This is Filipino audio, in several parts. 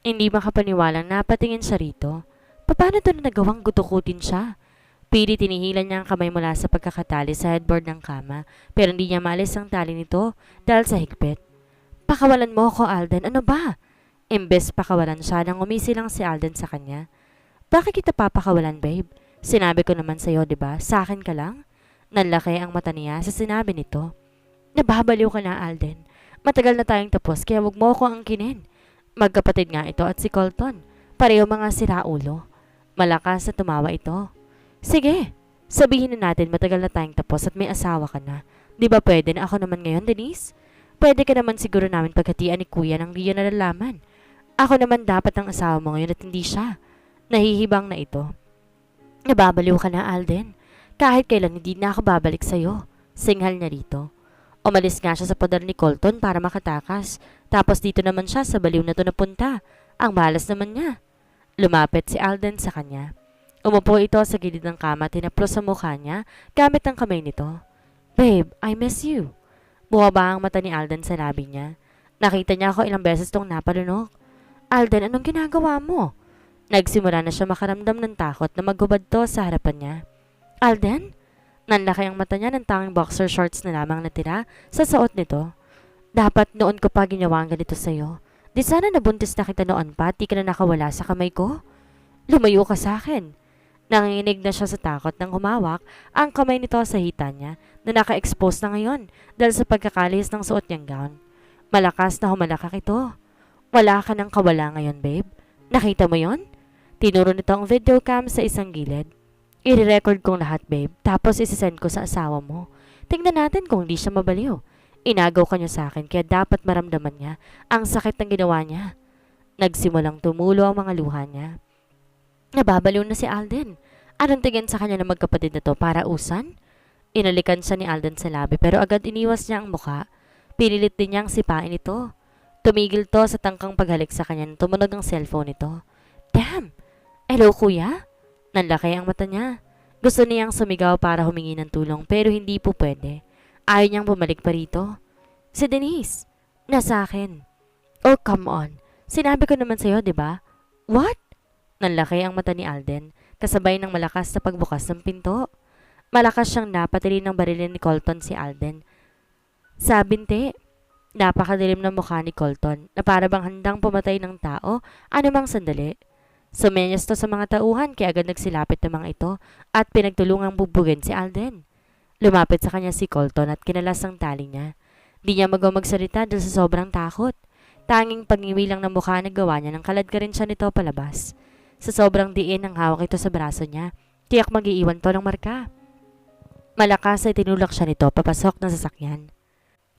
Hindi makapaniwalang napatingin siya rito. Paano ito na nagawang gutukutin siya? Pilit tinihilan niya ang kamay mula sa pagkakatali sa headboard ng kama pero hindi niya maalis ang tali nito dahil sa higpit. Pakawalan mo ako, Alden. Ano ba? Imbes pakawalan siya nang umisi lang si Alden sa kanya. Bakit kita papakawalan, babe? Sinabi ko naman sa'yo, di ba? Sa akin ka lang? Nanlaki ang mata niya sa sinabi nito. Nababaliw ka na, Alden. Matagal na tayong tapos kaya wag mo ako angkinin. Magkapatid nga ito at si Colton. Pareho mga siraulo. Malakas na tumawa ito. Sige, sabihin na natin matagal na tayong tapos at may asawa ka na. Di ba pwede na ako naman ngayon, Denise? Pwede ka naman siguro namin paghatian ni kuya nang di yun nalalaman. Ako naman dapat ang asawa mo ngayon at hindi siya. Nahihibang na ito. Nababaliw ka na, Alden. Kahit kailan hindi na ako babalik sa'yo. Singhal niya rito. Umalis nga siya sa poder ni Colton para makatakas. Tapos dito naman siya sa baliw na to napunta. Ang malas naman niya. Lumapit si Alden sa kanya. Umupo ito sa gilid ng kama at tinaplos sa mukha niya gamit ang kamay nito. Babe, I miss you. Bumaba ang mata ni Alden sa labi niya. Nakita niya ako ilang beses tong napalunok. Alden, anong ginagawa mo? Nagsimula na siya makaramdam ng takot na maghubad to sa harapan niya. Alden? Nanlaki ang mata niya ng tanging boxer shorts na lamang natira sa suot nito. Dapat noon ko pa ginawa ang ganito sa'yo. Di sana nabuntis na kita noon pa at di ka na nakawala sa kamay ko. Lumayo ka sa akin. Nanginginig na siya sa takot nang humawak ang kamay nito sa hita niya na naka-expose na ngayon dahil sa pagkakalis ng suot niyang gown. Malakas na humalakak ito. Wala ka ng kawala ngayon, babe. Nakita mo yon? Tinuro nito ang video cam sa isang gilid. I-record kong lahat, babe. Tapos isisend ko sa asawa mo. Tingnan natin kung hindi siya mabaliw. Inagaw ka niya sa akin kaya dapat maramdaman niya ang sakit ng ginawa niya. Nagsimulang tumulo ang mga luha niya. Nababaliw na si Alden. Anong tingin sa kanya na magkapatid na to para usan? Inalikan siya ni Alden sa labi pero agad iniwas niya ang muka. Pinilit din niyang sipain ito. Tumigil to sa tangkang paghalik sa kanya nang tumunog ang cellphone nito. Damn! Hello, kuya? Nanlaki ang mata niya. Gusto niyang sumigaw para humingi ng tulong pero hindi po pwede. Ayaw niyang bumalik pa rito. Si Denise. Nasa akin. Oh, come on. Sinabi ko naman sa'yo, di ba? What? Nanlaki ang mata ni Alden, kasabay ng malakas na pagbukas ng pinto. Malakas siyang napatili ng barilin ni Colton si Alden. Sa binti, napakadilim ng mukha ni Colton na para bang handang pumatay ng tao anumang sandali. Sumenyas to sa mga tauhan kaya agad nagsilapit ng mga ito at pinagtulungang bubugin si Alden. Lumapit sa kanya si Colton at kinalas ang tali niya. Di niya magsalita dahil sa sobrang takot. Tanging pagniwi lang ng mukha na gawa niya nang kalad ka rin siya nito palabas. Sa sobrang diin ang hawak ito sa braso niya, tiyak mag-iiwan to ng marka. Malakas ay tinulak siya nito papasok ng sasakyan.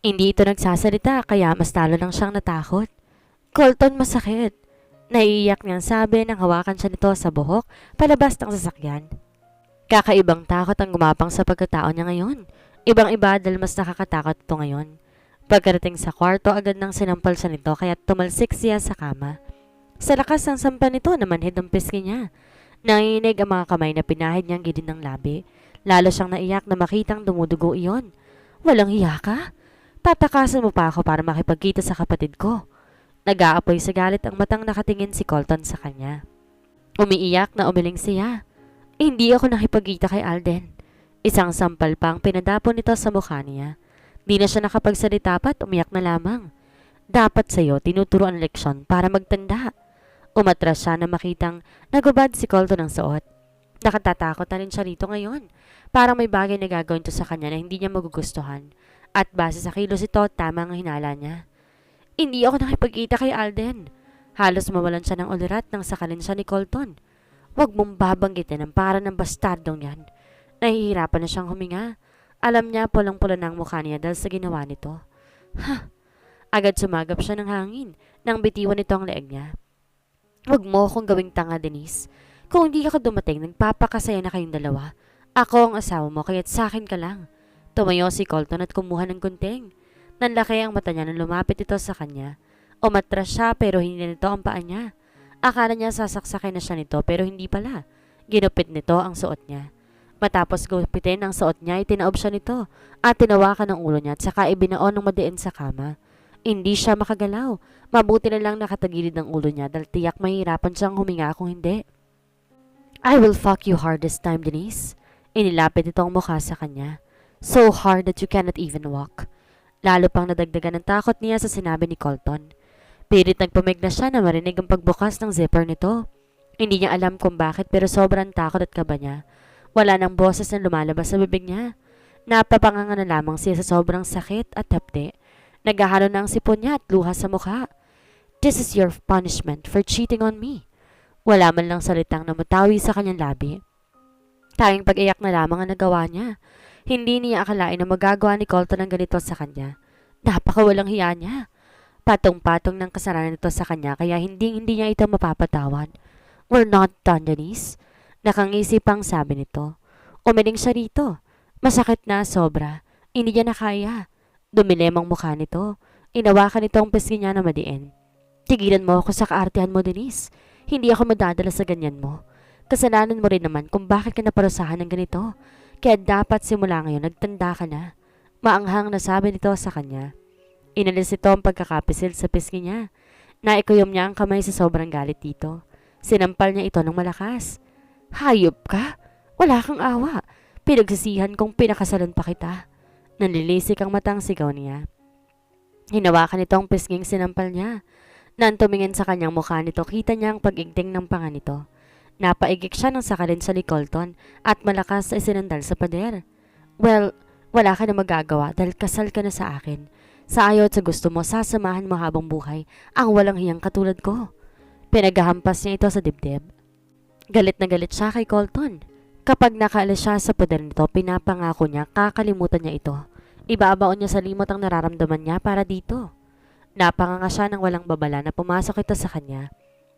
Hindi ito nagsasalita kaya mas talo lang siyang natakot. Colton, masakit. Naiiyak niyang sabi nang hawakan siya nito sa buhok palabas ng sasakyan. Kakaibang takot ang gumapang sa pagkatao niya ngayon. Ibang-iba dahil mas nakakatakot ito ngayon. Pagkarating sa kwarto agad nang sinampal siya nito kaya tumalsik siya sa kama. Sa lakas ng sampa nito namanhid ang pisngi niya. Nanginginig ang mga kamay na pinahid niyang gilid ng labi. Lalo siyang naiyak na makitang dumudugo iyon. Walang hiya ka? Tatakasan mo pa ako para makipagkita sa kapatid ko. Nag-aapoy sa galit ang matang nakatingin si Colton sa kanya. Umiiyak na umiling siya. Hindi ako nakipagkita kay Alden. Isang sampal pang pinadapon nito sa mukha niya. Di na siya nakapagsalita pa at umiyak na lamang. Dapat sa'yo tinuturo ang leksyon para magtanda. Umatras siya na makitang nagubad si Colton ng suot. Nakatatakot na rin siya rito ngayon. Parang may bagay na gagawin to sa kanya na hindi niya magugustuhan. At base sa kilos ito, tama ang hinala niya. Hindi ako nakipagkita kay Alden. Halos mawalan siya ng ulirat nang sakalin siya ni Colton. Huwag mong babanggitin ang para ng bastardong yan. Nahihirapan na siyang huminga. Alam niya pulang-pula na ang mukha niya dahil sa ginawa nito. Ha! Agad sumagap siya ng hangin nang bitiwan nito ang leeg niya. Huwag mo akong gawing tanga, Denise. Kung hindi ako dumating, nagpapakasaya na kayong dalawa. Ako ang asawa mo kaya't sa akin ka lang. Tumayo si Colton at kumuha ng gunting. Nanlaki ang mata niya nang lumapit ito sa kanya. Umatras siya pero hindi nito ang paa niya. Akala niya sasaksakin na siya nito pero hindi pala. Ginupit nito ang suot niya. Matapos gupitin ang suot niya, itinaob siya nito at tinawakan ng ulo niya at saka ibinaon ng madiin sa kama. Hindi siya makagalaw. Mabuti na lang nakatagilid ang ulo niya dahil tiyak mahirapan siyang huminga kung hindi. I will fuck you hard this time, Denise. Inilapit ito ang mukha sa kanya. So hard that you cannot even walk. Lalo pang nadagdagan ng takot niya sa sinabi ni Colton. Pilit nagpamigla siya na marinig ang pagbukas ng zipper nito. Hindi niya alam kung bakit pero sobrang takot at kaba niya. Wala nang boses na lumalabas sa bibig niya. Napapanganga na lamang siya sa sobrang sakit at hapde. Naghahalo na ang sipon niya at luha sa mukha. This is your punishment for cheating on me. Wala man lang salitang namutawi sa kanyang labi. Tanging pag-iyak na lamang ang nagawa niya. Hindi niya akalain na magagawa ni Colton ang ganito sa kanya. Napakawalang hiya niya. Patong-patong ng kasalanan nito sa kanya kaya hindi niya ito mapapatawad. We're not done, Denise. Nakangisi pang sabi nito. Umiling siya rito. Masakit na sobra. Hindi niya nakaya. Dumilim ang mukha nito. Inawakan nito ang pisngi niya na madiin. Tigilan mo ako sa kaartehan mo, Denise. Hindi ako madadala sa ganyan mo. Kasalanan mo rin naman kung bakit ka naparusahan ng ganito. Kaya dapat simula ngayon nagtanda ka na. Maanghang na sabi nito sa kanya. Inalis ito ang pagkakapisil sa pisngi niya. Naikuyom niya ang kamay sa sobrang galit dito. Sinampal niya ito ng malakas. Hayop ka? Wala kang awa. Pinagsisihan kong pinakasalan pa kita. Nanlilisik ang matang sigaw niya. Hinawakan ito ang pisnging sinampal niya. Nang tumingin sa kanyang mukha nito, kita niya ang pag-igting ng panga nito. Napaigik siya ng sakalin sa Colton at malakas na isinandal sa pader. Well, wala ka na magagawa dahil kasal ka na sa akin. Sa ayaw at sa gusto mo, sasamahan mo habang buhay ang walang hiyang katulad ko. Pinaghahampas niya ito sa dibdib. Galit na galit siya kay Colton. Kapag nakaalis siya sa pader nito, pinapangako niya kakalimutan niya ito. Ibabaon niya sa limot ang nararamdaman niya para dito. Napanganga siya ng walang babala na pumasok ito sa kanya.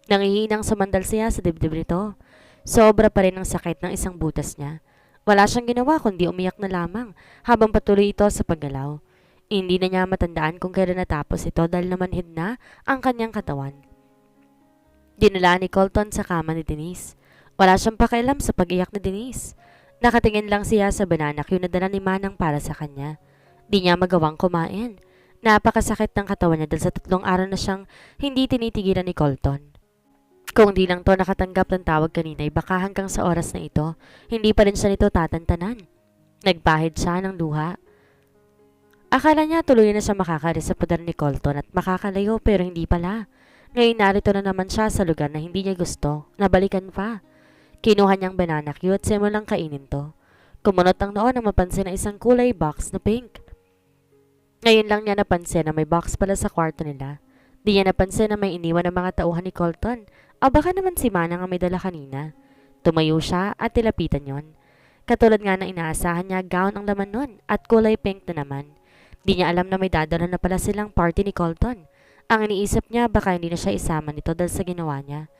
Nangihinang sumandal siya sa dibdib nito. Sobra pa rin ang sakit ng isang butas niya. Wala siyang ginawa kundi umiyak na lamang habang patuloy ito sa paggalaw. Hindi na niya matandaan kung kailan natapos ito dahil namanhid na ang kanyang katawan. Dinala ni Colton sa kama ni Denise. Wala siyang pakialam sa pag-iyak ni Denise. Nakatingin lang siya sa banana cue na dala ni Manang para sa kanya. Di niya magawang kumain. Napakasakit ng katawan niya dahil sa 3 araw na siyang hindi tinitigilan ni Colton. Kung di lang to nakatanggap ng tawag kanina ay baka hanggang sa oras na ito, hindi pa rin siya nito tatantanan. Nagpahid siya ng luha. Akala niya tuloy na siya makakaris sa pader ni Colton at makakalayo pero hindi pala. Ngayon narito na naman siya sa lugar na hindi niya gusto, nabalikan pa. Kinuha niyang banana cue at simulang kainin to. Kumunot ang noon nang mapansin ang isang kulay box na pink. Ngayon lang niya napansin na may box pala sa kwarto nila. Di niya napansin na may iniwan ng mga tauhan ni Colton. O baka naman si Manang ang may dala kanina. Tumayo siya at tilapitan yon. Katulad nga ng inaasahan niya, gown ang laman nun at kulay pink na naman. Di niya alam na may dadala na pala silang party ni Colton. Ang iniisip niya baka hindi na siya isama nito dahil sa ginawa niya.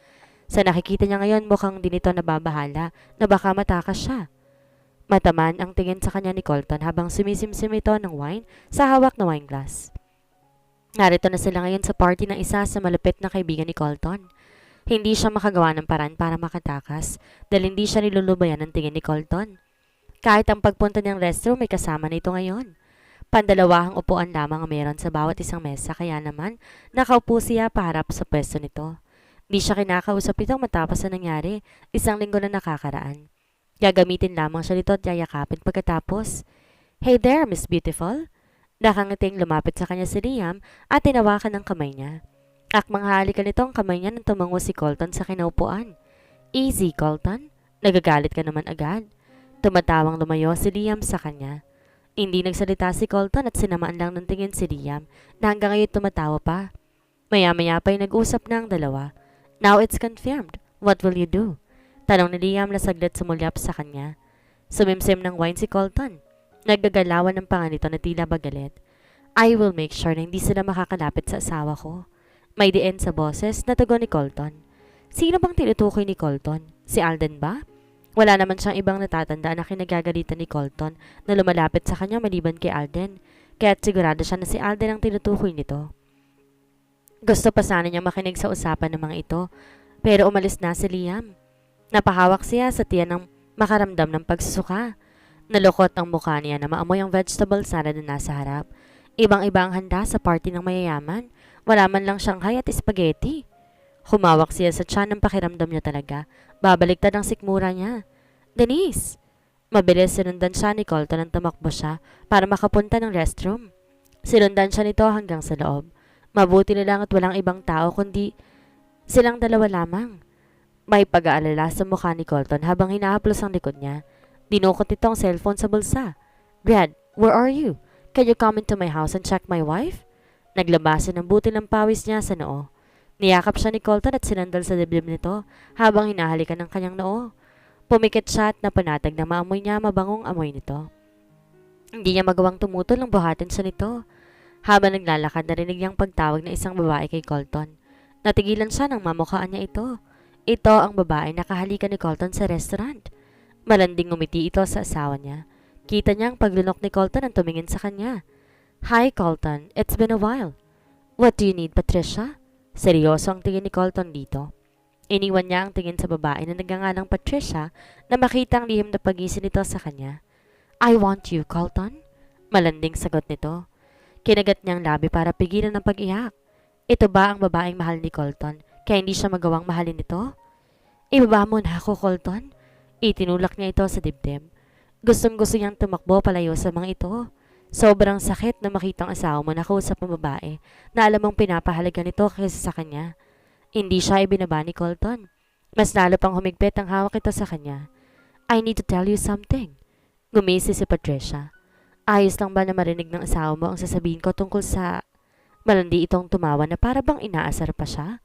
Sa nakikita niya ngayon mukhang di nito nababahala na baka matakas siya. Mataman ang tingin sa kanya ni Colton habang sumisimsim ito ng wine sa hawak na wine glass. Narito na sila ngayon sa party ng isa sa malapit na kaibigan ni Colton. Hindi siya makagawa ng paraan para makatakas dahil hindi siya nilulubayan ng tingin ni Colton. Kahit ang pagpunta niyang restroom may kasama na ito ngayon. Pandalawahang upuan lamang ang meron sa bawat isang mesa kaya naman nakaupo siya paharap sa pwesto nito. Di siya kinakausap ito matapos na nangyari, 1 linggo na nakakaraan. Gagamitin lamang siya nito at yayakapin pagkatapos. Hey there, Miss Beautiful. Nakangiting lumapit sa kanya si Liam at tinawakan ng kamay niya. Akmang halikan nito ang kamay niya nang tumango si Colton sa kinaupuan. Easy, Colton. Nagagalit ka naman agad. Tumatawang lumayo si Liam sa kanya. Hindi nagsalita si Colton at sinamaan lang ng tingin si Liam na hanggang ngayon tumatawa pa. Maya-maya pa ay nag-usap na ang dalawa. Now it's confirmed. What will you do? Tanong ni Liam na saglit sumulyap sa kanya. Sumimsim ng wine si Colton. Naggagalawan ng panga nito na tila bagalit. I will make sure na hindi sila makakalapit sa asawa ko. May diin sa boses na tugon ni Colton. Sino bang tinutukoy ni Colton? Si Alden ba? Wala naman siyang ibang natatandaan na kinagagalitan ni Colton na lumalapit sa kanya maliban kay Alden. Kaya't sigurado siya na si Alden ang tinutukoy nito. Gusto pa sana niya makinig sa usapan ng mga ito, pero umalis na si Liam. Napahawak siya sa tiyan ng makaramdam ng pagsusuka. Nalukot ang mukha niya na maamoy ang vegetable salad na nasa harap. Ibang-iba ang handa sa party ng mayayaman. Wala man lang Shanghai at spaghetti. Humawak siya sa tiyan ng pakiramdam niya talaga. Babaliktad ang sikmura niya. Denise! Mabilis sinundan siya ni Colton nang tumakbo siya para makapunta ng restroom. Sinundan siya nito hanggang sa loob. Mabuti na lang at walang ibang tao kundi silang dalawa lamang. May pag-aalala sa mukha ni Colton habang hinahaplos ang likod niya. Dinukot nito ang cellphone sa bulsa. Brad, where are you? Can you come into my house and check my wife? Naglabasan ng butil ng pawis niya sa noo. Niyakap siya ni Colton at sinandal sa dibdib nito habang hinahalikan ng kanyang noo. Pumikit siya at napanatag na maamoy niya mabangong amoy nito. Hindi niya magawang tumutol ng buhatin siya nito. Habang naglalakad, narinig niyang pagtawag ng isang babae kay Colton. Natigilan siya nang mamukhaan niya ito. Ito ang babae na kahalikan ni Colton sa restaurant. Malanding ngumiti ito sa asawa niya. Kita niya ang paglunok ni Colton ang tumingin sa kanya. Hi Colton, it's been a while. What do you need, Patricia? Seryoso ang tingin ni Colton dito. Iniwan niya ang tingin sa babae na nagngangalang Patricia na makita ang lihim na pag-isip nito sa kanya. I want you, Colton. Malanding sagot nito. Kinagat niyang labi para pigilan ang pag-iyak. Ito ba ang babaeng mahal ni Colton kaya hindi siya magawang mahalin ito? Ibaba mo na ako, Colton. Itinulak niya ito sa dibdib. Gustong-gusto niyang tumakbo palayo sa mga ito. Sobrang sakit na makitang asawa mo na kausap ang babae na alam mong pinapahalaga nito kaysa sa kanya. Hindi siya ibinaba ni Colton. Mas lalo pang humigpit ang hawak ito sa kanya. I need to tell you something. Gumisi si Patricia. Ayos lang ba na marinig ng asawa mo ang sasabihin ko tungkol sa... Malandi itong tumawa na para bang inaasar pa siya.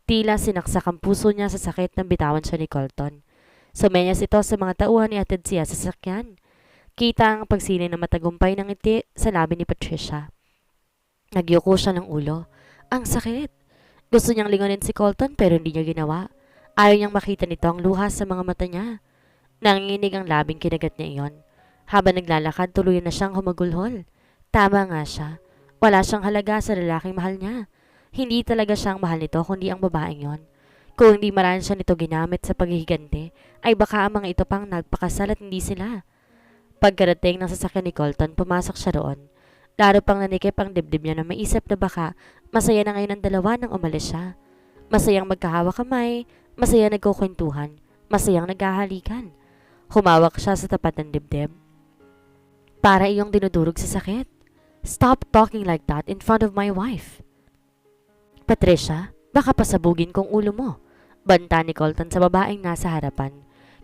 Tila sinaksak ang puso niya sa sakit nang bitawan siya ni Colton. Sumenyas ito sa mga tauhan ni atid siya sa sasakyan. Kita ang pagsili ng matagumpay ng ngiti sa labi ni Patricia. Nagyuko siya ng ulo. Ang sakit. Gusto niyang lingonin si Colton pero hindi niya ginawa. Ayaw niyang makita nito ang luha sa mga mata niya. Nanginginig ang labing kinagat niya iyon. Habang naglalakad, tuloy na siyang humagulhol. Tama nga siya. Wala siyang halaga sa lalaking mahal niya. Hindi talaga siyang mahal nito kundi ang babaeng yon. Kung hindi marami siya nito ginamit sa paghihigante, ay baka ang mga ito pang nagpakasal at hindi sila. Pagkarating ng sasakyan ni Colton, pumasok siya roon. Lalo pang nanikip ang dibdib niya na maisip na baka masaya na ngayon ang dalawa nang umalis siya. Masayang magkahawak kamay, masaya nagkukwentuhan, masayang naghahalikan. Humawak siya sa tapat ng dibdib. Para iyong dinudurog sa sakit. Stop talking like that in front of my wife. Patricia, baka pasabugin kong ulo mo. Banta ni Colton sa babaeng nasa harapan.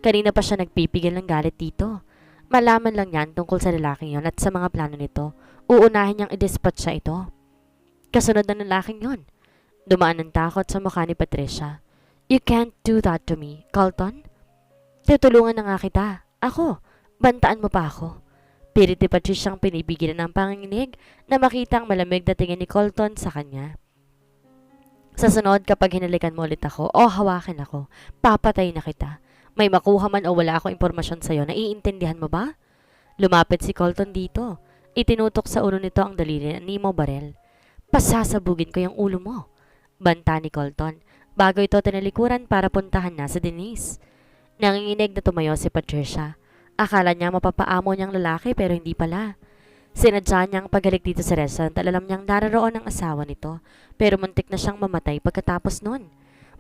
Kanina pa siya nagpipigil ng galit dito. Malaman lang yan tungkol sa lalaking yon at sa mga plano nito. Uunahin niyang i-dispatch siya ito. Kasunod ng lalaking yon. Dumaan ng takot sa mukha ni Patricia. You can't do that to me, Colton. Tutulungan na nga kita. Ako, bantaan mo pa ako. Pilit ni Patricia ang pinipigilan ng panginginig na makita ang malamig na tingin ni Colton sa kanya. Sa sunod, kapag hinalikan mo ulit ako o hawakin ako, papatay na kita. May makuha man o wala akong impormasyon sa'yo, naiintindihan mo ba? Lumapit si Colton dito. Itinutok sa ulo nito ang daliri ni Mo Barel. Pasasabugin ko yung ulo mo. Banta ni Colton, bago ito tinalikuran para puntahan na sa Denise. Nanginginig na tumayo si Patricia. Akala niya mapapaamo niyang lalaki pero hindi pala. Sinadya niyang paghalik dito sa restaurant at alam niyang nararoon ang asawa nito pero muntik na siyang mamatay pagkatapos nun.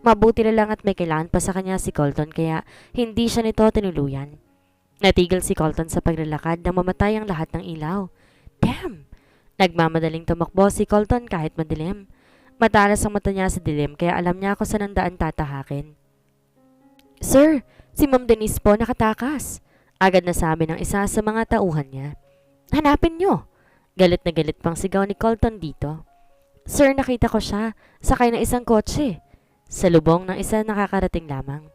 Mabuti na lang at may kailangan pa sa kanya si Colton kaya hindi siya nito tinuluyan. Natigil si Colton sa paglalakad nang mamatay ang lahat ng ilaw. Damn! Nagmamadaling tumakbo si Colton kahit madilim. Matalas ang mata niya sa dilim kaya alam niya kung saan ang daan tatahakin. Sir, si Ma'am Denise po nakatakas. Agad na sabi ng isa sa mga tauhan niya. Hanapin niyo! Galit na galit pang sigaw ni Colton dito. Sir, nakita ko siya. Sakay ng isang kotse. Sa lubong ng isa nakakarating lamang.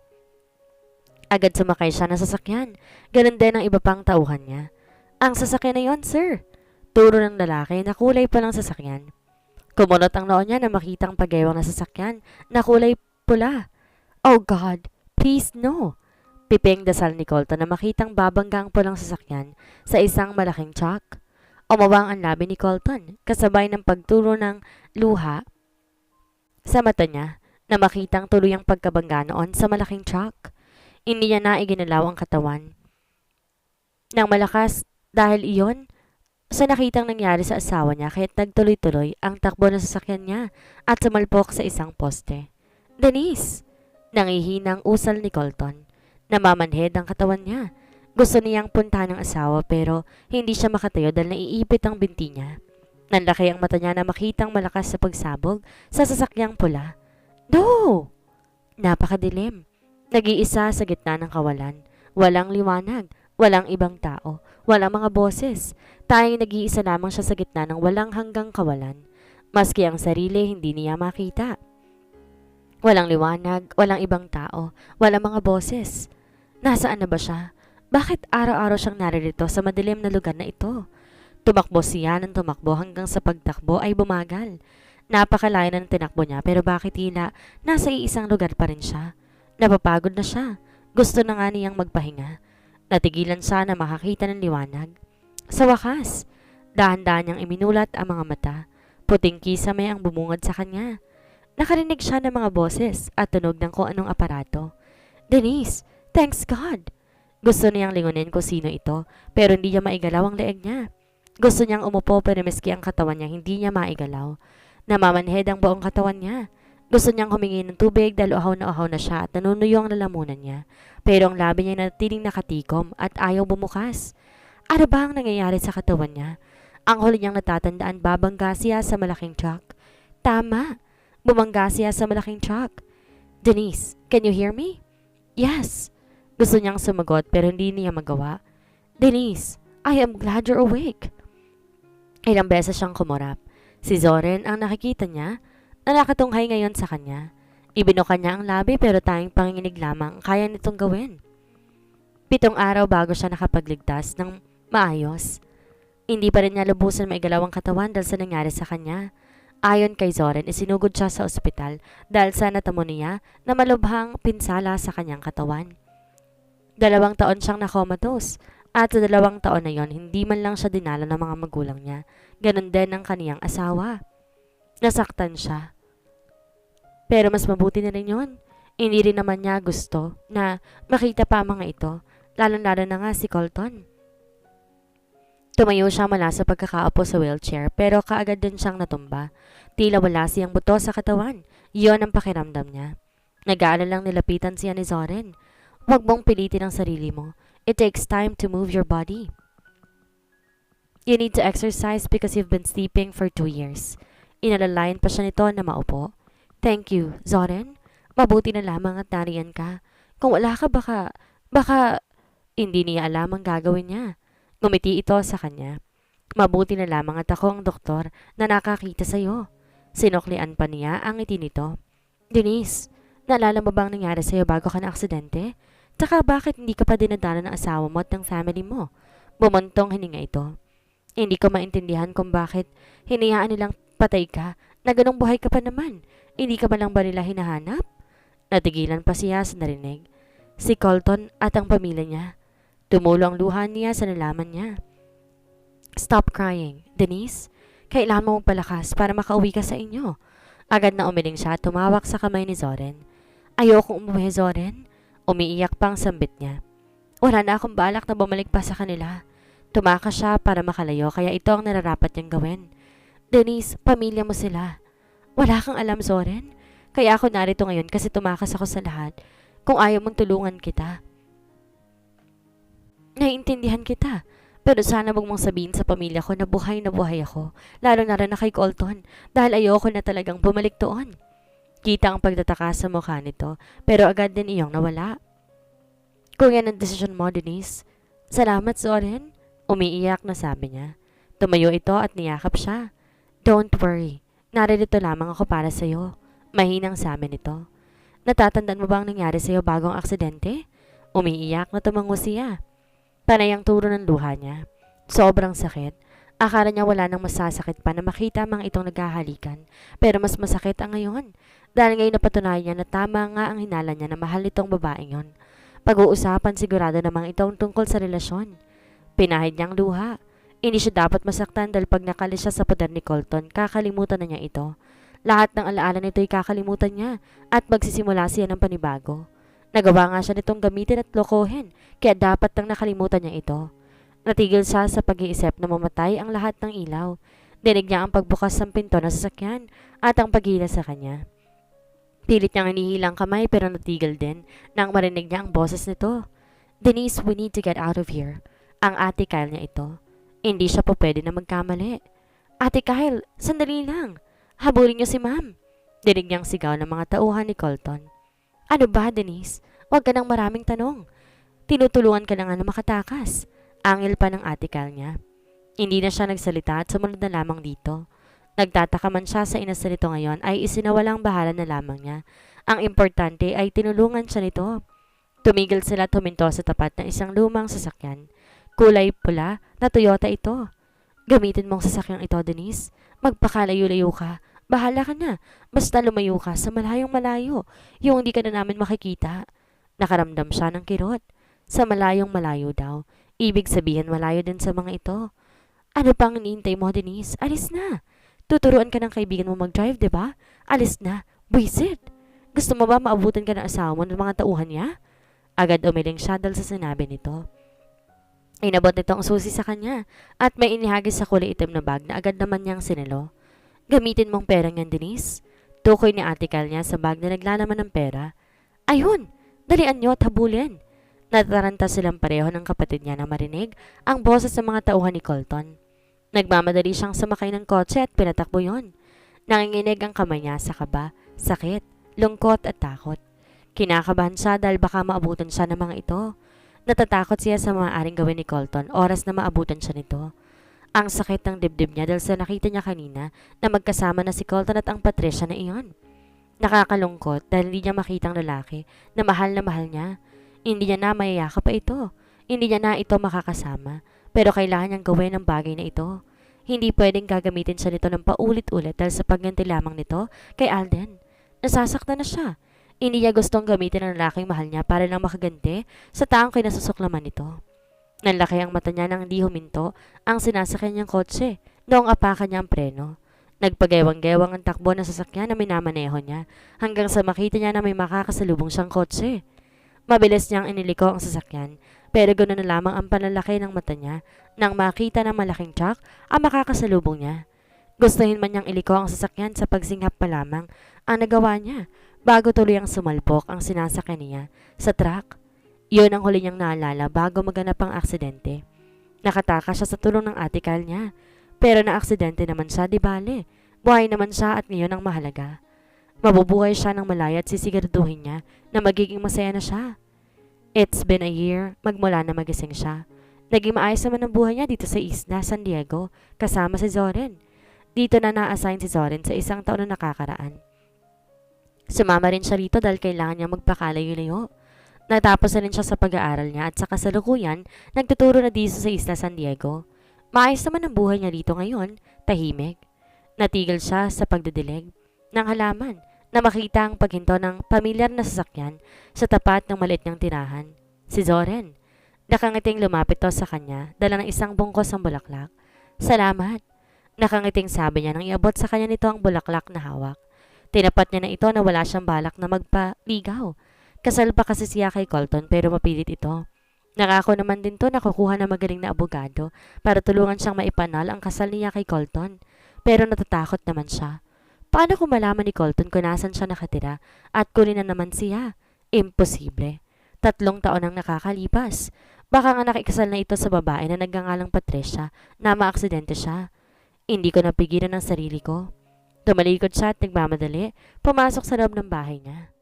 Agad sumakay siya ng sasakyan. Ganun din ang iba pang tauhan niya. Ang sasakyan na yon, sir. Turo ng lalaki na kulay pa ng sasakyan. Kumunot ang noo niya na makitang pagewang na sasakyan na kulay pula. Oh God, please no. Piping dasal ni Colton na makitang babanggang pulang sasakyan sa isang malaking truck. Umawang ang labi ni Colton kasabay ng pagturo ng luha sa mata niya na makitang tuluyang pagkabangga noon sa malaking truck. Hindi niya na iginalaw ang katawan ng malakas dahil iyon Sa nakitang nangyari sa asawa niya kaya't nagtuloy-tuloy ang takbo ng sasakyan niya at sumalpok sa isang poste. Denise! Nangihinang usal ni Colton. Namamanhid ang katawan niya. Gusto niyang puntahan ng asawa pero hindi siya makatayo dahil naiipit ang binti niya. Nanlaki ang mata niya na makitang malakas sa pagsabog sa sasakyang pula. No! Napakadilim. Nag-iisa sa gitna ng kawalan. Walang liwanag, walang ibang tao, walang mga boses. Tayong nag-iisa lamang siya sa gitna ng walang hanggang kawalan. Maski ang sarili hindi niya makita. Walang liwanag, walang ibang tao, walang mga boses. Nasaan na ba siya? Bakit araw-araw siyang naririto sa madilim na lugar na ito? Tumakbo siya ng tumakbo hanggang sa pagtakbo ay bumagal. Napakalayo ng tinakbo niya pero bakit tila nasa iisang lugar pa rin siya? Napapagod na siya. Gusto na nga niyang magpahinga. Natigilan siya na makakita ng liwanag. Sa wakas, dahan-dahan niyang iminulat ang mga mata. Puting kisame ang bumungad sa kanya. Nakarinig siya ng mga boses at tunog ng kung anong aparato. Denise, thanks God! Gusto niyang lingunin kung sino ito pero hindi niya maigalaw ang leeg niya. Gusto niyang umupo pero miski ang katawan niya hindi niya maigalaw. Namamanhid ang buong katawan niya. Gusto niyang humingi ng tubig dahil uhaw na siya at nanunuyo ang lalamunan niya. Pero ang labi niya natiling nakatikom at ayaw bumukas. Ano ba ang nangyayari sa katawan niya? Ang huli niyang natatandaan babangga siya sa malaking truck. Tama! Bumangga siya sa malaking truck. Denise, can you hear me? Yes. Gusto niyang sumagot pero hindi niya magawa. Denise, I am glad you're awake. Ilang beses siyang kumurap. Si Zoren ang nakikita niya na nakatunghay ngayon sa kanya. Ibinuka niya ang labi pero tanging panginginig lamang kaya nitong gawin. 7 araw bago siya nakapagligtas ng maayos. Hindi pa rin niya lubusan maigalaw ang katawan dahil sa nangyari sa kanya. Ayon kay Zoren, isinugod siya sa ospital dahil sa natamo niya na malubhang pinsala sa kanyang katawan. 2 taon siyang nakomatose at sa 2 taon na yon hindi man lang siya dinala ng mga magulang niya. Ganon din ang kaniyang asawa. Nasaktan siya. Pero mas mabuti na rin yun. Hindi rin naman niya gusto na makita pa ang mga ito, lalo-lalo na nga si Colton. Tumayo siya mula sa pagkakaupo sa wheelchair pero kaagad din siyang natumba. Tila wala siyang buto sa katawan. Iyon ang pakiramdam niya. Nag-aalang nilapitan siya ni Zoren. Huwag mong pilitin ang sarili mo. It takes time to move your body. You need to exercise because you've been sleeping for 2 years. Inalalayan pa siya nito na maupo. Thank you, Zoren. Mabuti na lamang at nariyan ka. Kung wala ka baka hindi niya alam ang gagawin niya. Ngumiti ito sa kanya. Mabuti na lamang at ako ang doktor na nakakita sa iyo. Sinuklian pa niya ang ngiti nito. Denise, naalala mo bang nangyari sa iyo bago ka na-aksidente? Tsaka bakit hindi ka pa dinadala ng asawa mo at ng family mo? Bumuntong hininga ito. Hindi ko maintindihan kung bakit hinayaan nilang patay ka na ganong buhay ka pa naman. Hindi ka ba lang ba nila hinahanap? Natigilan pa siya sa narinig. Si Colton at ang pamilya niya. Tumulo ang luha niya sa nalaman niya. Stop crying, Denise. Kailangan mo magpalakas para makauwi ka sa inyo. Agad na umiling siya at tumawak sa kamay ni Zoren. Ayokong umuwi, Zoren. Umiiyak pang sambit niya. Wala na akong balak na bumalik pa sa kanila. Tumakas siya para makalayo kaya ito ang nararapat niyang gawin. Denise, pamilya mo sila. Wala kang alam, Zoren. Kaya ako narito ngayon kasi tumakas ako sa lahat. Kung ayaw mong tulungan kita. Naiintindihan kita. Pero sana wag mong sabihin sa pamilya ko na buhay ako. Lalo na rin na kay Colton. Dahil ayoko na talagang bumalik doon. Kita ang pagtataka sa mukha nito. Pero agad din iyong nawala. Kung yan ang desisyon mo, Denise. Salamat, Zoren. Umiiyak na sabi niya. Tumayo ito at niyakap siya. Don't worry. Naririto lamang ako para sa'yo. Mahinang sabi nito. Natatandaan mo bang nangyari sa'yo bagong aksidente? Umiiyak na tumango siya. Panay ang turo ng luha niya. Sobrang sakit. Akala niya wala nang masasakit pa na makita mga itong naghahalikan. Pero mas masakit ang ngayon. Dahil ngayon napatunayan niya na tama nga ang hinala niya na mahal itong babaeng yon. Pag-uusapan sigurado namang itong tungkol sa relasyon. Pinahid niyang luha. Hindi siya dapat masaktan dahil pag nakalis siya sa poder ni Colton, kakalimutan na niya ito. Lahat ng alaala nito'y kakalimutan niya at magsisimula siya ng panibago. Nagawa nga siya nitong gamitin at lokohin, kaya dapat nang nakalimutan niya ito. Natigil siya sa pag-iisip na mamatay ang lahat ng ilaw. Dinig niya ang pagbukas ng pinto ng sasakyan at ang paghila sa kanya. Pilit niyang inihilang kamay pero natigil din nang marinig niya ang boses nito. Denise, we need to get out of here. Ang ate Kyle niya ito. Hindi siya po pwede na magkamali. Ate Kyle, sandali lang. Habulin niyo si ma'am. Dinig niyang sigaw ng mga tauhan ni Colton. Ano ba, Denise? Huwag ka ng maraming tanong. Tinutulungan ka na nga na makatakas. Angil pa ng ate Kyle niya. Hindi na siya nagsalita at sumunod na lamang dito. Nagtataka man siya sa inasal nito ngayon ay isinawalang bahala na lamang niya. Ang importante ay tinulungan siya nito. Tumigil sila at huminto sa tapat ng isang lumang sasakyan. Kulay pula na Toyota ito. Gamitin mong sasakyang ito, Denise. Magpakalayo-layo ka. Bahala ka na. Basta lumayo ka sa malayong malayo. Yung hindi ka na namin makikita. Nakaramdam siya ng kirot. Sa malayong malayo daw. Ibig sabihin malayo din sa mga ito. Ano pang iniintay mo, Denise? Alis na. Tuturuan ka ng kaibigan mo mag-drive, di ba? Alis na. Buisit. Gusto mo ba maabutan ka ng asawa mo ng mga tauhan niya? Agad umiling siya dahil sa sinabi nito. Inabot nito ang susi sa kanya at may inihagis sa kulay itim na bag na agad naman niyang sinalo. Gamitin mong pera niyan, Denise. Tukoy ni Ate Kyle niya sa bag na naglalaman ng pera. Ayun! Dalian niyo at habulin. Nataranta silang pareho ng kapatid niya na marinig ang boses ng mga tauhan ni Colton. Nagmamadali siyang sumakay ng kotse at pinatakbo yon. Nanginginig ang kamay niya sa kaba, sakit, lungkot at takot. Kinakabahan siya dahil baka maabutan siya ng mga ito. Natatakot siya sa maaaring gawin ni Colton oras na maabutan siya nito. Ang sakit ng dibdib niya dahil sa nakita niya kanina na magkasama na si Colton at ang Patricia na iyon. Nakakalungkot dahil hindi niya makitang lalaki na mahal niya. Hindi niya na mayayakap pa ito. Hindi niya na ito makakasama. Pero kailangan niyang gawin ang bagay na ito. Hindi pwedeng gagamitin siya nito ng paulit-ulit dahil sa pagganti lamang nito kay Alden. Nasasaktan na siya. Hindi niya gustong gamitin ang lalaking mahal niya para lang makaganti sa taong kinasusuklaman nito. Nanlaki ang mata niya nang hindi huminto ang sinasakyan niyang kotse noong apakan niya ang preno. Nagpagewang-gewang ang takbo ng sasakyan na minamaneho niya hanggang sa makita niya na may makakasalubong siyang kotse. Mabilis niyang iniliko ang sasakyan pero ganoon na lamang ang panlalaki ng mata niya nang makita ng malaking truck ang makakasalubong niya. Gustuhin man niyang iliko ang sasakyan sa pagsinghap pa lamang ang nagawa niya bago tuloy ang sumalpok ang sinasakyan niya sa truck. Yun ang huli niyang naalala bago maganap ang aksidente. Nakatakas siya sa tulong ng ate Kyle niya pero na-aksidente naman siya di bale. Buhay naman siya at ngayon ang mahalaga. Mabubuhay siya ng malaya at sisiguraduhin niya na magiging masaya na siya. It's been a year magmula na magising siya. Naging maayos naman ang buhay niya dito sa isla San Diego kasama si Zoren. Dito na na-assign si Zoren sa isang taon na nakakaraan. Sumama rin siya rito dahil kailangan niya magpakalayo-layo. Natapos na rin siya sa pag-aaral niya at sa kasalukuyan nagtuturo na dito sa isla San Diego. Maayos naman ang buhay niya dito ngayon, tahimik. Natigil siya sa pagdidilig ng halaman na makita ang paghinto ng pamilyar na sasakyan sa tapat ng maliit niyang tirahan. Si Zoren. Nakangiting lumapit to sa kanya, dala ng isang bungkos ng bulaklak. Salamat. Nakangiting sabi niya nang iabot sa kanya nito ang bulaklak na hawak. Tinapat niya na ito na wala siyang balak na magpaligaw. Kasal pa kasi siya kay Colton pero mapilit ito. Nakako naman din to na kukuha ng magaling na abogado para tulungan siyang maipanal ang kasal niya kay Colton. Pero natatakot naman siya. Paano kung malaman ni Colton kung nasan siya nakatira at kunin na naman siya? Imposible. 3 taon ang nakakalipas. Baka nga nakikasal na ito sa babae na nagngangalang Patricia na maaksidente siya. Hindi ko napigilan ang sarili ko. Tumalikod siya at nagmamadali, pumasok sa loob ng bahay niya.